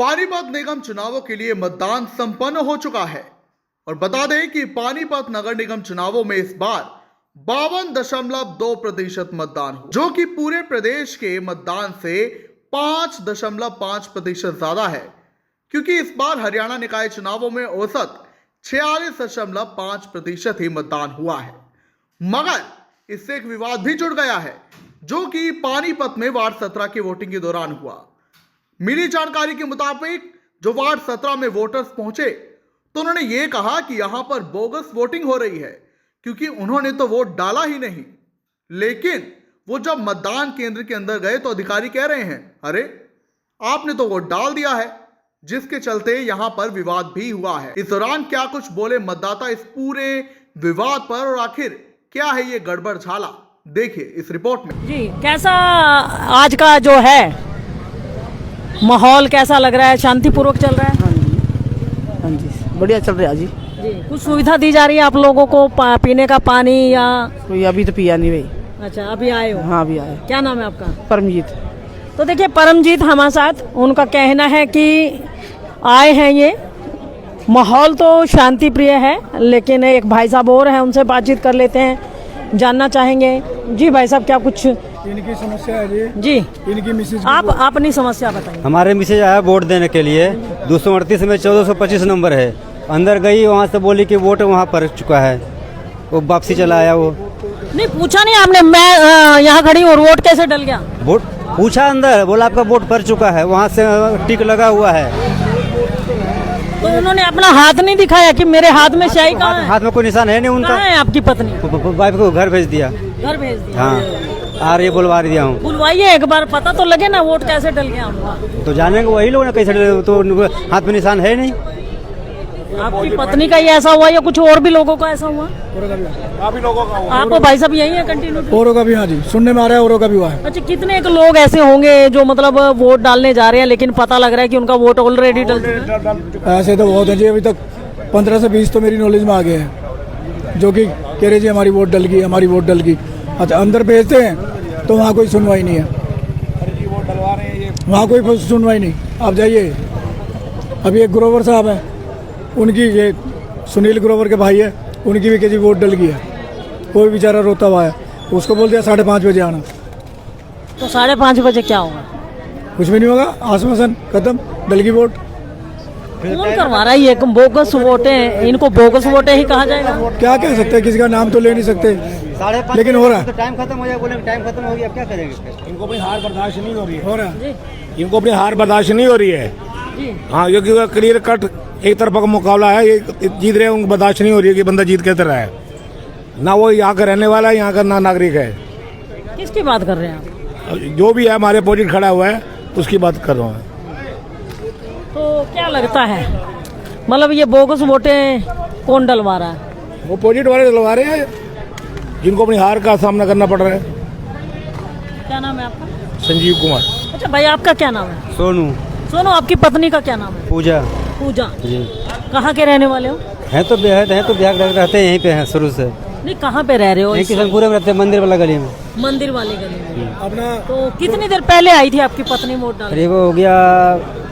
पानीपत निगम चुनावों के लिए मतदान संपन्न हो चुका है और बता दें कि पानीपत नगर निगम चुनावों में इस बार 52.2% मतदान हुआ, जो कि पूरे प्रदेश के मतदान से 5.5% ज्यादा है, क्योंकि इस बार हरियाणा निकाय चुनावों में औसत 46.5% ही मतदान हुआ है। मगर इससे एक विवाद भी जुड़ गया है, जो कि पानीपत में वार्ड 17 की वोटिंग के दौरान हुआ। मिली जानकारी के मुताबिक जो वार्ड 17 में वोटर्स पहुंचे तो उन्होंने ये कहा कि यहां पर बोगस वोटिंग हो रही है, क्योंकि उन्होंने तो वोट डाला ही नहीं। लेकिन वो जब मतदान केंद्र के अंदर गए तो अधिकारी कह रहे हैं, अरे आपने तो वोट डाल दिया है, जिसके चलते यहां पर विवाद भी हुआ है। इस दौरान क्या कुछ बोले मतदाता इस पूरे विवाद पर और आखिर क्या है ये गड़बड़ झाला, देखिए इस रिपोर्ट में। जी, कैसा आज का जो है माहौल कैसा लग रहा है? शांतिपूर्वक चल रहा है? हाँ जी, बढ़िया चल रहा है जी। कुछ सुविधा दी जा रही है आप लोगों को, पीने का पानी या? कोई अभी तो पिया नहीं भाई। अच्छा, अभी आए हो? हाँ, अभी आए। क्या नाम है आपका? परमजीत। तो देखिए, परमजीत हमारे साथ, उनका कहना है कि आए हैं ये, माहौल तो शांति प्रिय है, लेकिन एक भाई साहब और हैं, उनसे बातचीत कर लेते हैं, जानना चाहेंगे। जी भाई साहब, क्या कुछ इनकी समस्या है जी? इनकी मिसेज आप अपनी समस्या बताइए। हमारे मिसेज आया वोट देने के लिए, 238 में 1425 नंबर है। अंदर गई, वहाँ से बोली कि वोट वहाँ पर चुका है, वो वापसी चला आया। वो नहीं पूछा नहीं आपने? मैं यहाँ खड़ी हूँ और वोट कैसे डल गया? वोट पूछा, अंदर बोला आपका वोट पर चुका है, वहाँ से टिक लगा हुआ है। तो उन्होंने अपना हाथ नहीं दिखाया कि मेरे हाथ में स्याही कहाँ है? हाथ में कोई निशान है नहीं उनका। कहाँ है आपकी पत्नी? वाइफ को घर भेज दिया। घर भेज दिया? हाँ, आ रही बुलवा दिया हूँ। बुलवाइए एक बार, पता तो लगे ना वोट कैसे डल गया उनका। तो जानेंगे वही लोग ना, कैसे तो हाथ में निशान है नहीं। आपकी पत्नी का ही ऐसा हुआ या कुछ और भी लोगों का ऐसा हुआ? काफी लोगों का हुआ। आपको भाई साहब यही है कंटिन्यू? औरों का भी, हाँ जी, सुनने में आ रहा है औरों का भी हुआ है। अच्छा, कितने एक लोग ऐसे होंगे जो मतलब वोट डालने जा रहे हैं लेकिन पता लग रहा है कि उनका वोट ऑलरेडी डल चुका है? ऐसे तो बहुत है जी, अभी तक 15 से 20 तो मेरी नॉलेज में आ गए हैं, जो कि कह रहे जी हमारी वोट डल गई, हमारी वोट डल गई। अच्छा, अंदर भेजते हैं तो वहाँ कोई सुनवाई नहीं है, वहाँ कोई सुनवाई नहीं। आप जाइए, अभी एक ग्रोवर साहब है, उनकी ये सुनील ग्रोवर के भाई है, उनकी भी किसी वोट डल गई है, कोई बेचारा रोता हुआ है, उसको बोल दिया 5:30 बजे आना। तो 5:30 बजे क्या होगा? कुछ भी नहीं होगा, आश्वासन खत्म, डल गई वोट। कौन करवा रहा है ये बोगस वोटें? इनको बोगस वोटें ही कहा जाएगा? क्या कह सकते हैं, किसी का नाम तो ले नहीं सकते, लेकिन हो रहा है। टाइम खत्म हो गया, बोले टाइम खत्म हो गया, अब क्या करेंगे? इनको अपनी हार बर्दाश्त नहीं हो रही है, हो रहा है, जी इनको अपनी हार बर्दाश्त नहीं हो रही है। जी, हाँ, क्योंकि क्लियर कट एक तरफा का मुकाबला है, ये जीत रहे हैं, उनको बर्दाश्त नहीं हो रही है कि बंदा जीत कैसे रहा है। ना वो यहाँ का रहने वाला है, यहाँ का ना नागरिक है। किसकी बात कर रहे हैं आप? जो भी है हमारे अपोजिट खड़ा हुआ है उसकी बात कर रहा हूँ। तो क्या लगता है, मतलब ये बोगस वोटें कौन डलवा रहा है? वो अपोजिट वाले डलवा रहे हैं, जिनको अपनी हार का सामना करना पड़ रहा है। क्या नाम है आपका? संजीव कुमार। अच्छा भाई, आपका क्या नाम है? सोनू। सोनू, आपकी पत्नी का क्या नाम है? पूजा। पूजा जी। कहाँ के रहने वाले हो? है तो बेहद है, तो बिहार रहते हैं, यहीं पे हैं शुरू से। नहीं, कहाँ पे रह रहे हो? किशनपुरे में रहते हैं, मंदिर वाला गली में। मंदिर वाले गली में। अपना तो कितनी देर पहले आई थी आपकी पत्नी वोट डालने? करीब हो गया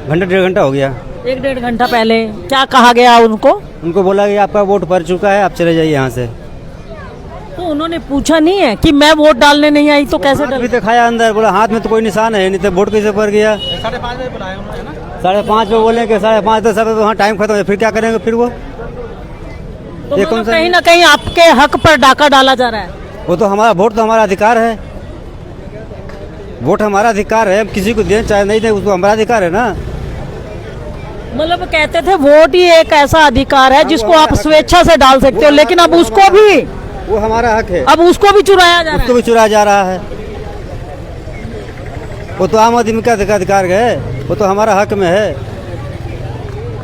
घंटा 1.5 घंटा हो गया। 1-1.5 घंटा पहले। क्या कहा गया उनको? उनको बोला कि आपका वोट पड़ चुका है, आप चले जाइए यहाँ से। तो उन्होंने पूछा नहीं है कि मैं वोट डालने नहीं आई तो कैसे हाथ डल? भी दिखाया अंदर, बोला हाथ में तो कोई निशान है नहीं, तो वोट कैसे पड़ गया? 5:30 बजे बुलाया उन्होंने ना, 5:30 पे बोले कि 5:30 तो सब वहाँ टाइम खत्म है, फिर क्या करेंगे? फिर वो तो ये मतलब कौन सा कहीं ना कहीं आपके हक पर डाका डाला जा रहा है। वो तो हमारा वोट तो हमारा अधिकार है, वोट हमारा अधिकार है, किसी को दें चाहे नहीं दें, उसको हमारा अधिकार है ना। मतलब कहते थे वोट ही एक ऐसा अधिकार है जिसको आप स्वेच्छा से डाल सकते हो, लेकिन अब उसको भी, वो हमारा हक है, अब उसको भी चुराया जा रहा उसको है। भी चुराया जा रहा है। वो तो आम आदमी का अधिकार है, वो तो हमारा हक में है,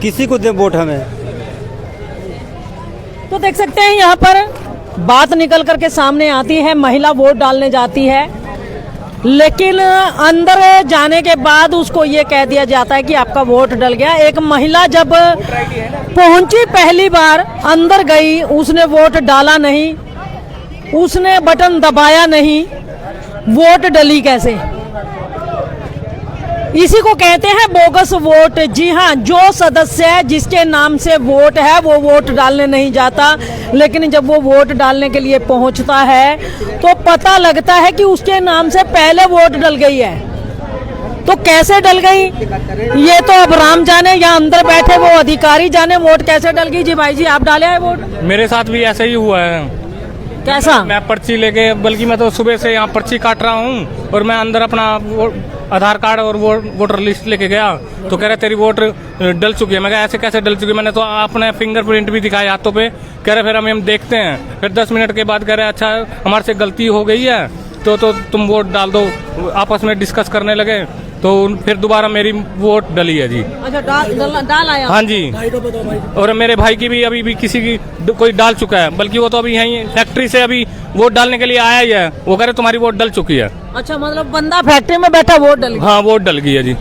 किसी को दें वोट हमें। तो देख सकते हैं यहाँ पर बात निकल करके सामने आती है, महिला वोट डालने जाती है, लेकिन अंदर जाने के बाद उसको ये कह दिया जाता है कि आपका वोट डल गया। एक महिला जब पहुंची पहली बार, अंदर गई, उसने वोट डाला नहीं, उसने बटन दबाया नहीं, वोट डली कैसे? इसी को कहते हैं बोगस वोट। जी हाँ, जो सदस्य जिसके नाम से वोट है वो वोट डालने नहीं जाता, लेकिन जब वो वोट डालने के लिए पहुंचता है तो पता लगता है कि उसके नाम से पहले वोट डल गई है। तो कैसे डल गई ये तो अब राम जाने या अंदर बैठे वो अधिकारी जाने वोट कैसे डल गई। जी भाई जी, आप डाले हैं वोट? मेरे साथ भी ऐसा ही हुआ है। कैसा? मैं पर्ची लेके, बल्कि मैं तो सुबह से यहाँ पर्ची काट रहा हूँ और मैं अंदर अपना आधार कार्ड और वोटर लिस्ट लेके गया तो कह रहे तेरी वोट डल चुकी है। मैं कहा ऐसे कैसे डल चुकी है? मैंने तो अपने फिंगरप्रिंट भी दिखाए हाथों पे। कह रहे फिर हम देखते हैं। फिर 10 मिनट के बाद कह रहे अच्छा हमारे से गलती हो गई है तो तुम वोट डाल दो। आपस में डिस्कस करने लगे तो फिर दोबारा मेरी वोट डली है जी। अच्छा, डाल आया? हाँ जी। और मेरे भाई की भी अभी भी किसी की कोई डाल चुका है, बल्कि वो तो अभी यहीं फैक्ट्री से अभी वोट डालने के लिए आया ही है। वो कह रहे तुम्हारी वोट डल चुकी है। अच्छा, मतलब बंदा फैक्ट्री में बैठा वोट डल गया? हाँ, वोट डल गई है जी।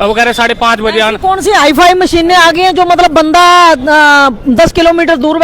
अब वो कह रहे 5:30 बजे आना। कौन सी हाईफाई मशीनें आ गई हैं जो मतलब बंदा 10 किलोमीटर दूर